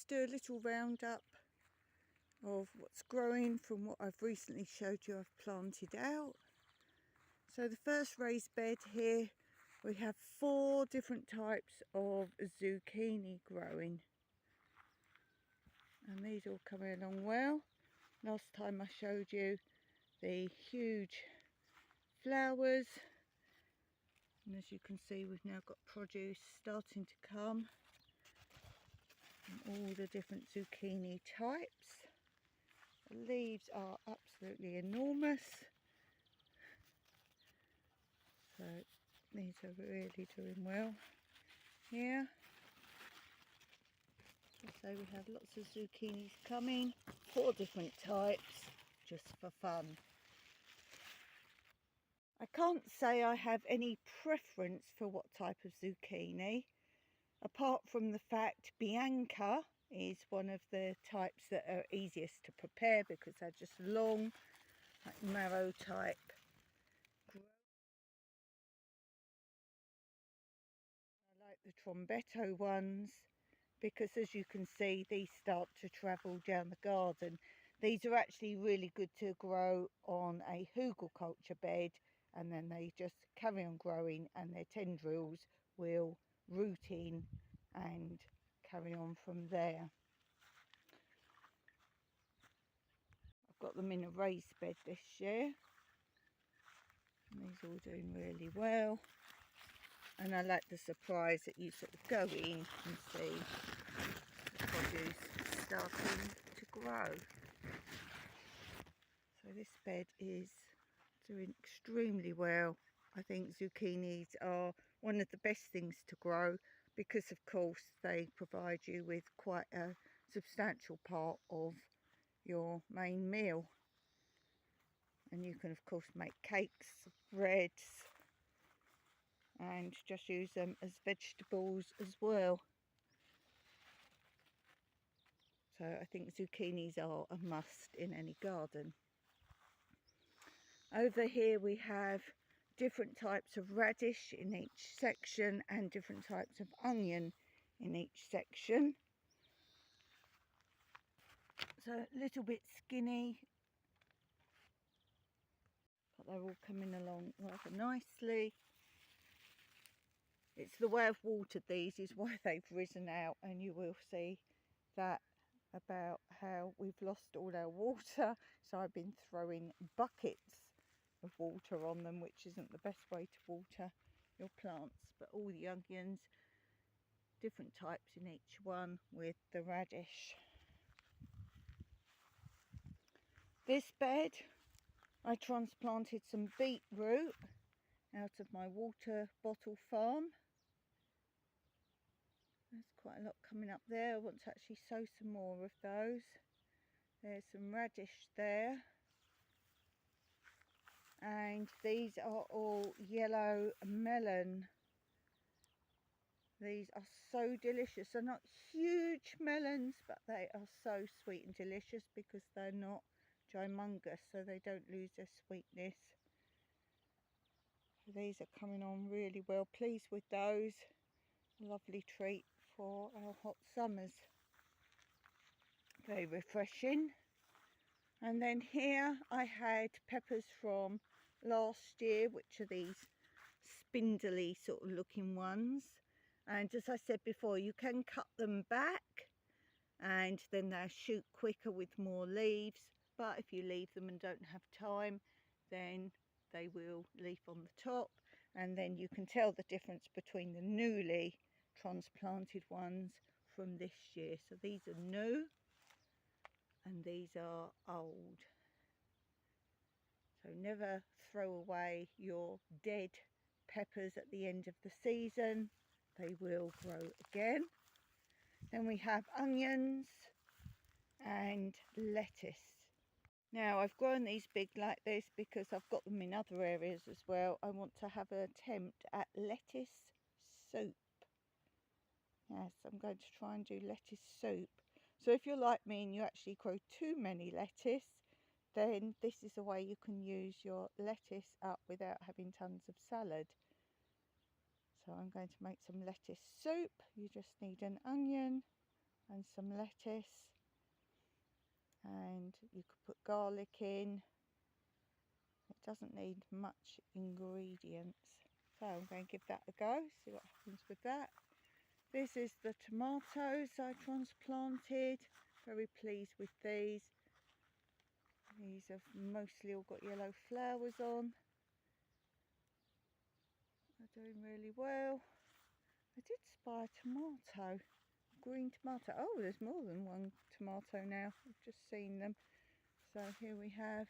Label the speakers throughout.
Speaker 1: just do a little roundup of what's growing from what I've recently showed you I've planted out. So the first raised bed here, we have 4 different types of zucchini growing. And these are all coming along well. Last time I showed you the huge flowers. And as you can see, we've now got produce starting to come from all the different zucchini types. The leaves are absolutely enormous. So these are really doing well here. So we have lots of zucchinis coming, 4 different types, just for fun. I can't say I have any preference for what type of zucchini, apart from the fact Bianca is one of the types that are easiest to prepare because they're just long, like marrow type. I like the Trombetto ones because, as you can see, these start to travel down the garden. These are actually really good to grow on a hugelkultur bed, and then they just carry on growing and their tendrils will root in and carry on from there. I've got them in a raised bed this year, and these are all doing really well. And I like the surprise that you sort of go in and see the produce starting to grow. So this bed is doing extremely well. I think zucchinis are one of the best things to grow because, of course, they provide you with quite a substantial part of your main meal. And you can, of course, make cakes, breads, and just use them as vegetables as well. So I think zucchinis are a must in any garden. Over here we have different types of radish in each section and different types of onion in each section. So a little bit skinny, but they're all coming along rather nicely. It's the way I've watered these is why they've risen out, and you will see that about how we've lost all our water. So I've been throwing buckets of water on them, which isn't the best way to water your plants. But all the onions, different types in each one with the radish. This bed, I transplanted some beetroot out of my water bottle farm. There's quite a lot coming up there. I want to actually sow some more of those. There's some radish there. And these are all yellow melon. These are so delicious. They're not huge melons, but they are so sweet and delicious because they're not gymongous, so they don't lose their sweetness. These are coming on really well. Pleased with those. Lovely treat for our hot summers. Very refreshing. And then here I had peppers from last year, which are these spindly sort of looking ones. And as I said before, you can cut them back and then they'll shoot quicker with more leaves. But if you leave them and don't have time, then they will leaf on the top. And then you can tell the difference between the newly transplanted ones from this year. So these are new and these are old. So never throw away your dead peppers at the end of the season. They will grow again. Then we have onions and lettuce. Now I've grown these big like this because I've got them in other areas as well. I want to have an attempt at lettuce soup. Yes, I'm going to try and do lettuce soup. So if you're like me and you actually grow too many lettuce, then this is a way you can use your lettuce up without having tons of salad. So I'm going to make some lettuce soup. You just need an onion, and some lettuce, and you could put garlic in. It doesn't need much ingredients, so I'm going to give that a go, see what happens with that. This is the tomatoes I transplanted. Very pleased with these. These have mostly all got yellow flowers on. They're doing really well. I did spy a tomato, green tomato. Oh, there's more than one tomato now. I've just seen them. So here we have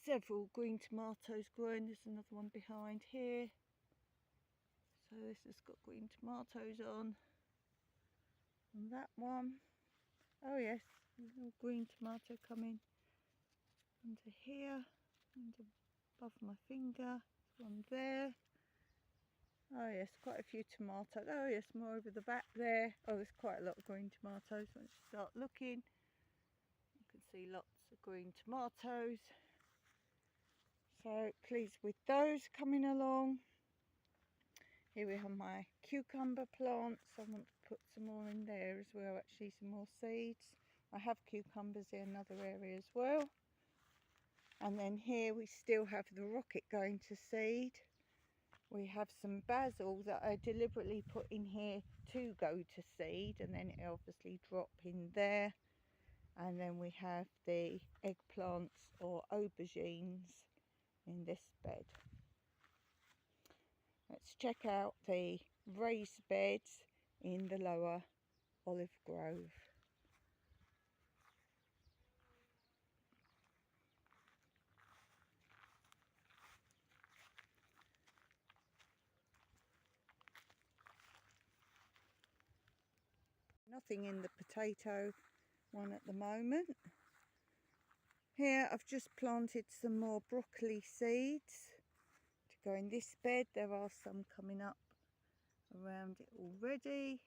Speaker 1: several green tomatoes growing. There's another one behind here. So this has got green tomatoes on. And that one. Oh yes, a little green tomato coming under here, and above my finger. There's one there. Oh yes, quite a few tomatoes. Oh yes, more over the back there. Oh, there's quite a lot of green tomatoes. Once you start looking, you can see lots of green tomatoes. So pleased with those coming along. Here we have my cucumber plants. I want to put some more in there as well, actually some more seeds. I have cucumbers in another area as well. And then here we still have the rocket going to seed. We have some basil that I deliberately put in here to go to seed, and then it obviously drop in there. And then we have the eggplants or aubergines in this bed. Let's check out the raised beds in the lower olive grove. Nothing in the potato one at the moment. Here I've just planted some more broccoli seeds to go in this bed. There are some coming up around it already.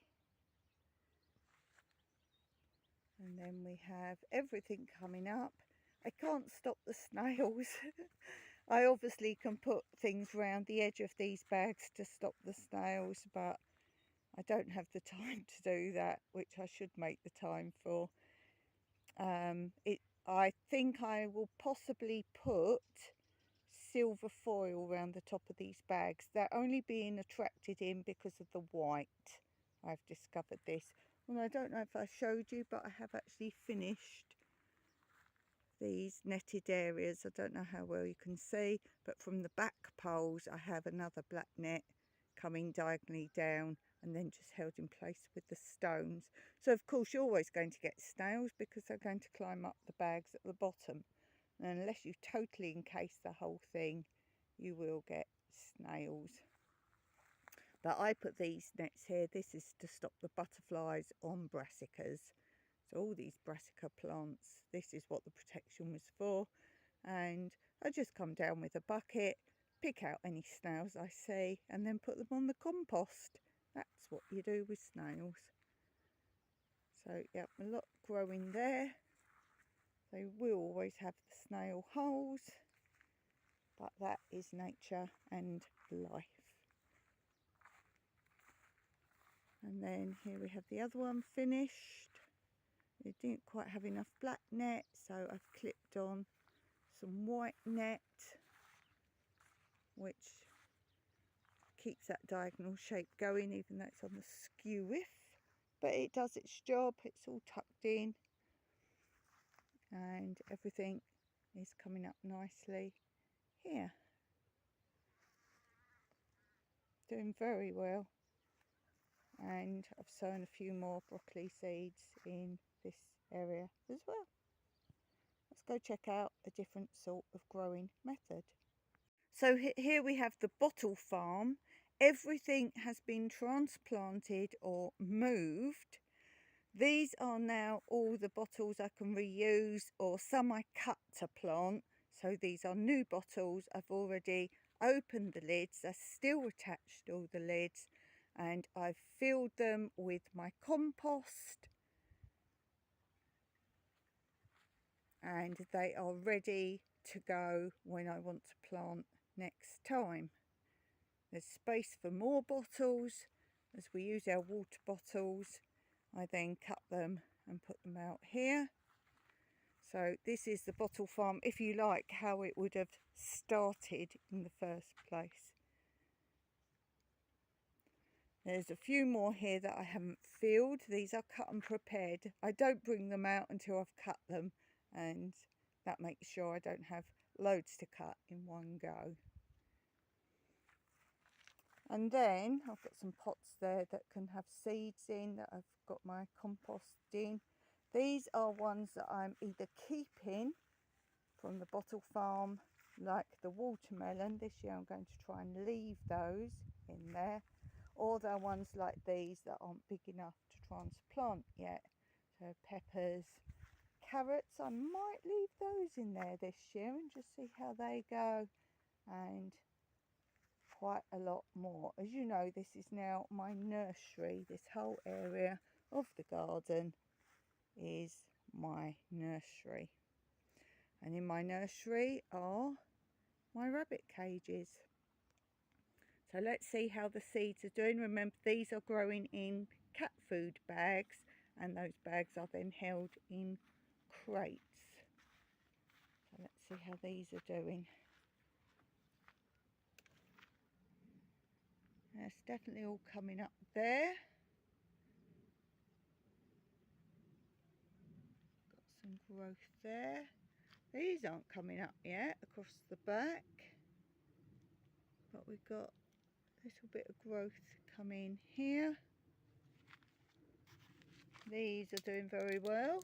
Speaker 1: And then we have everything coming up. I can't stop the snails. I obviously can put things around the edge of these bags to stop the snails, but I don't have the time to do that, which I should make the time for. I think I will possibly put silver foil around the top of these bags. They're only being attracted in because of the white. I've discovered this. Well, I don't know if I showed you, but I have actually finished these netted areas. I don't know how well you can see, but from the back poles I have another black net coming diagonally down and then just held in place with the stones. So of course you're always going to get snails because they're going to climb up the bags at the bottom. And unless you totally encase the whole thing, you will get snails. But I put these nets here. This is to stop the butterflies on brassicas. So all these brassica plants, this is what the protection was for. And I just come down with a bucket, pick out any snails I see, and then put them on the compost. That's what you do with snails. So yeah, a lot growing there. They will always have the snail holes, but that is nature and life. And then here we have the other one finished. We didn't quite have enough black net, so I've clipped on some white net, which keeps that diagonal shape going, even though it's on the skew width. But it does its job. It's all tucked in, and everything is coming up nicely here. Doing very well. And I've sown a few more broccoli seeds in this area as well. Let's go check out a different sort of growing method. So here we have the bottle farm. Everything has been transplanted or moved. These are now all the bottles I can reuse, or some I cut to plant. So these are new bottles. I've already opened the lids. They're still attached, all the lids. And I've filled them with my compost, and they are ready to go when I want to plant next time. There's space for more bottles as we use our water bottles, I then cut them and put them out here. So this is the bottle farm, if you like, how it would have started in the first place. There's a few more here that I haven't filled. These are cut and prepared. I don't bring them out until I've cut them, and that makes sure I don't have loads to cut in one go. And then I've got some pots there that can have seeds in that I've got my compost in. These are ones that I'm either keeping from the bottle farm, like the watermelon. This year I'm going to try and leave those in there. Or they're ones like these that aren't big enough to transplant yet. So peppers, carrots, I might leave those in there this year and just see how they go. And quite a lot more. As you know, this is now my nursery. This whole area of the garden is my nursery. And in my nursery are my rabbit cages. So let's see how the seeds are doing. Remember, these are growing in cat food bags, and those bags are then held in crates. So let's see how these are doing. It's definitely all coming up there. Got some growth there. These aren't coming up yet across the back, but we've got a little bit of growth coming here. These are doing very well,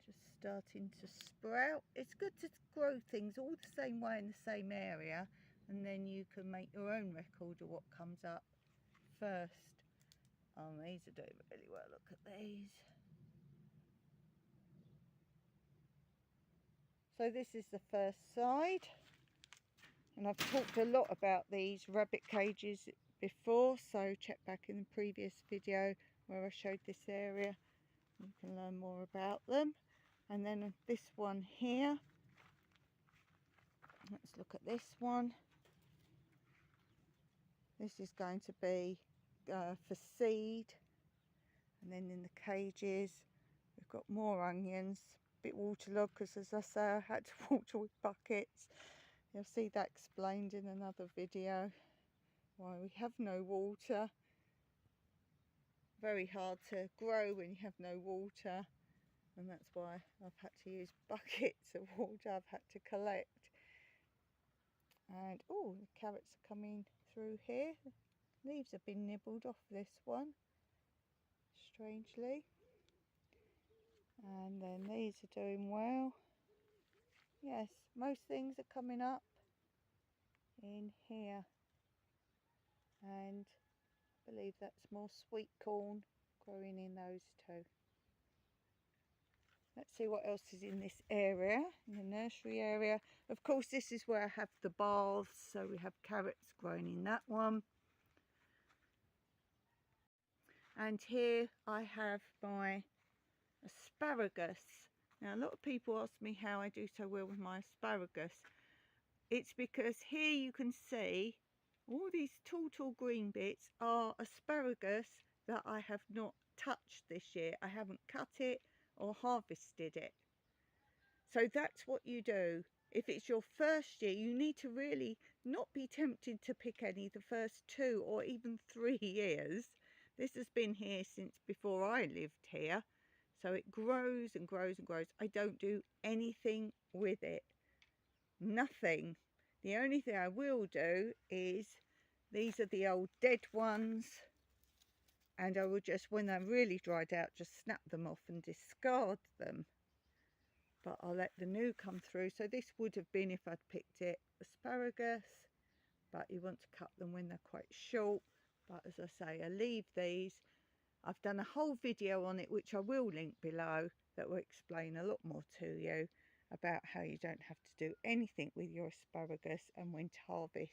Speaker 1: just starting to sprout. It's good to grow things all the same way in the same area, and then you can make your own record of what comes up first. Oh, these are doing really well. Look at these. So this is the first side, and I've talked a lot about these rabbit cages before, so check back in the previous video where I showed this area. You can learn more about them. And then this one here, let's look at this one. This is going to be for seed. And then in the cages we've got more onions, a bit waterlogged because, as I say, I had to water with buckets. You'll see that explained in another video, why we have no water. Very hard to grow when you have no water, and that's why I've had to use buckets of water I've had to collect. And oh, the carrots are coming through here. Leaves have been nibbled off this one, strangely. And then these are doing well. Yes, most things are coming up in here. And I believe that's more sweet corn growing in those too. Let's see what else is in this area, in the nursery area. Of course, this is where I have the baths, so we have carrots growing in that one. And here I have my asparagus. Now, a lot of people ask me how I do so well with my asparagus. It's because here you can see all these tall green bits are asparagus that I have not touched this year. I haven't cut it or harvested it. So that's what you do. If it's your first year, you need to really not be tempted to pick any the first 2 or even 3 years. This has been here since before I lived here. So it grows and grows and grows. I don't do anything with it. Nothing. The only thing I will do is, these are the old dead ones, and I will just, when they're really dried out, just snap them off and discard them. But I'll let the new come through. So this would have been, if I'd picked it, asparagus, but you want to cut them when they're quite short. But as I say, I leave these. I've done a whole video on it, which I will link below, that will explain a lot more to you about how you don't have to do anything with your asparagus and when to harvest.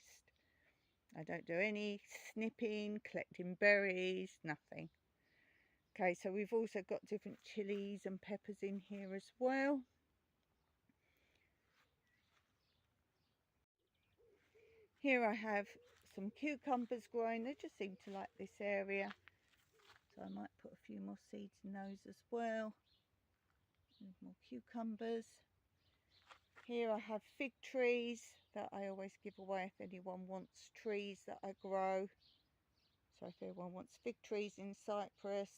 Speaker 1: I don't do any snipping, collecting berries, nothing. Okay, so we've also got different chilies and peppers in here as well. Here I have some cucumbers growing. They just seem to like this area. So I might put a few more seeds in those as well. And more cucumbers. Here I have fig trees that I always give away if anyone wants trees that I grow. So if anyone wants fig trees in Cyprus,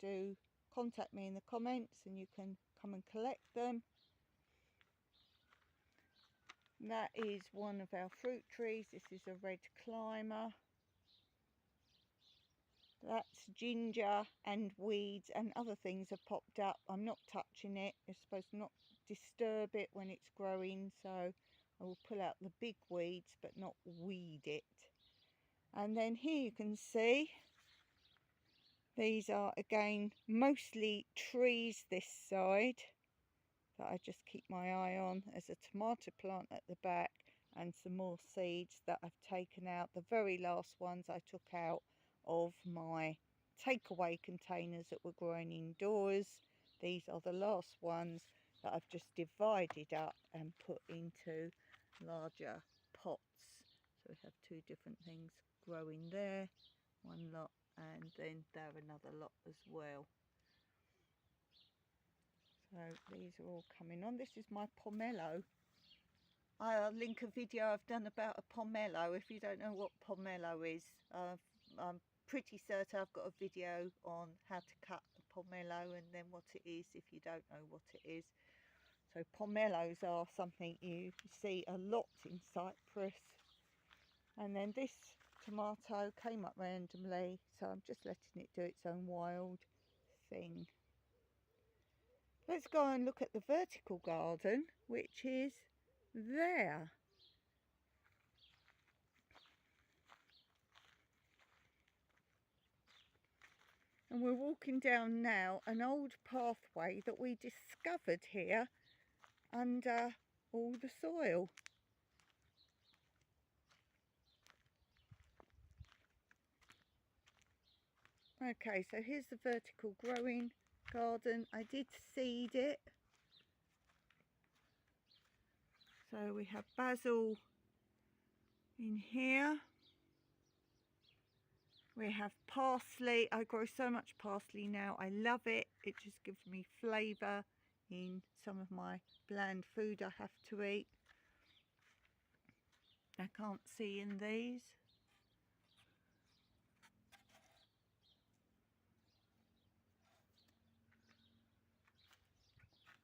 Speaker 1: do contact me in the comments and you can come and collect them. That is one of our fruit trees. This is a red climber. That's ginger and weeds and other things have popped up. I'm not touching it. You're supposed to not disturb it when it's growing, so I will pull out the big weeds but not weed it. And then here you can see these are again mostly trees this side that I just keep my eye on. There's a tomato plant at the back and some more seeds that I've taken out. The very last ones I took out of my takeaway containers that were growing indoors. These are the last ones that I've just divided up and put into larger pots. So we have two different things growing there, one lot, and then there another lot as well. So these are all coming on. This is my pomelo. I'll link a video I've done about a pomelo. If you don't know what pomelo is, I'm pretty certain I've got a video on how to cut a pomelo and then what it is if you don't know what it is. So pomelos are something you see a lot in Cyprus. And then this tomato came up randomly, so I'm just letting it do its own wild thing. Let's go and look at the vertical garden, which is there. And we're walking down now an old pathway that we discovered here under all the soil. Okay, so here's the vertical growing garden. I did seed it. So we have basil in here. We have parsley. I grow so much parsley now. I love it. It just gives me flavour in some of my bland food I have to eat. I can't see in these.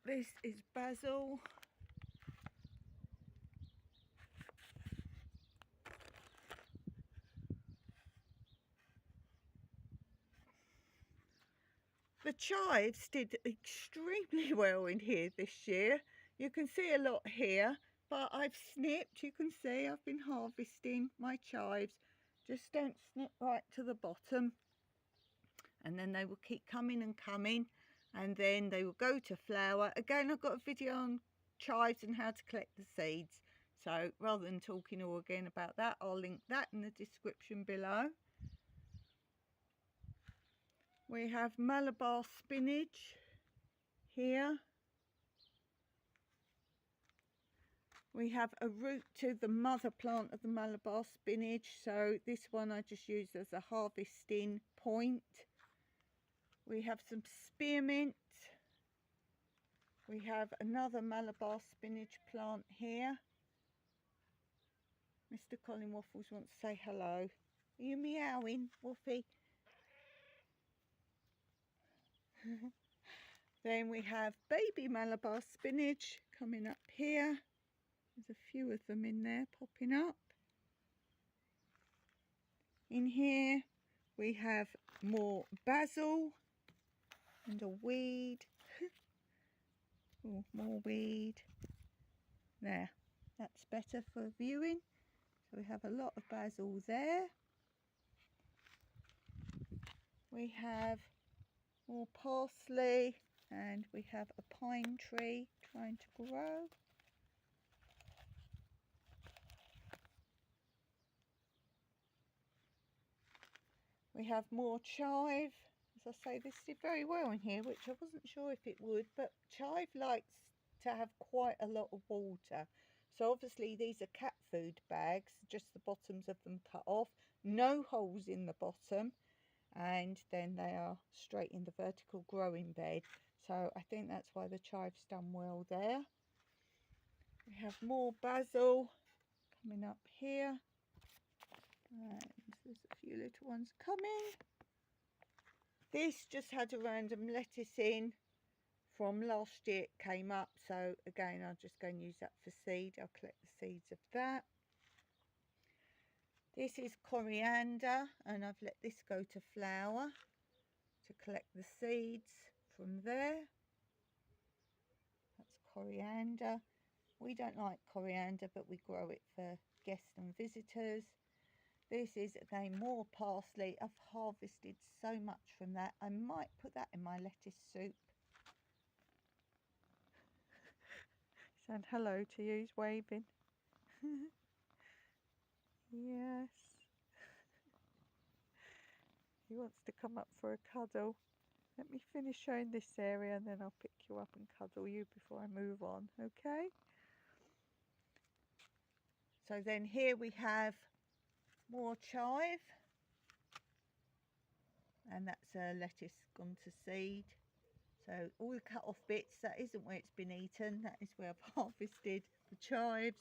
Speaker 1: This is basil. The chives did extremely well in here this year. You can see a lot here, but I've snipped. You can see I've been harvesting my chives. Just don't snip right to the bottom. And then they will keep coming and coming. And then they will go to flower. Again, I've got a video on chives and how to collect the seeds. So rather than talking all again about that, I'll link that in the description below. We have Malabar spinach here. We have a root to the mother plant of the Malabar spinach. So this one I just used as a harvesting point. We have some spearmint. We have another Malabar spinach plant here. Mr. Colin Waffles wants to say hello. Are you meowing, Woofy? Then we have baby Malabar spinach coming up here. There's a few of them in there popping up. In here we have more basil and a weed. Oh, more weed. There, that's better for viewing. So we have a lot of basil there. We have more parsley and we have a pine tree trying to grow. We have more chive. As I say, this did very well in here, which I wasn't sure if it would, but chive likes to have quite a lot of water. So obviously these are cat food bags, just the bottoms of them cut off, no holes in the bottom. and then they are straight in the vertical growing bed. So I think that's why the chive's done well there. We have more basil coming up here, and there's a few little ones coming. This just had a random lettuce in from last year. It came up, so again I'll just go and use that for seed. I'll collect the seeds of that. This is coriander, and I've let this go to flower to collect the seeds from there. That's coriander. We don't like coriander, but we grow it for guests and visitors. This is again more parsley. I've harvested so much from that. I might put that in my lettuce soup. Saying hello to you, he's waving. Yes. He wants to come up for a cuddle. Let me finish showing this area and then I'll pick you up and cuddle you before I move on, okay? So then here we have more chive, and that's a lettuce gone to seed. So all the cut off bits, that isn't where it's been eaten, that is where I've harvested the chives.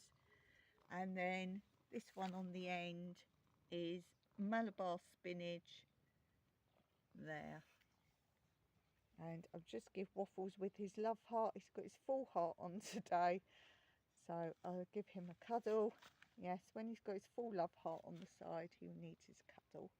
Speaker 1: And then this one on the end is Malabar spinach there. And I'll just give Waffles with his love heart. He's got his full heart on today, so I'll give him a cuddle. Yes, when he's got his full love heart on the side, he needs his cuddle.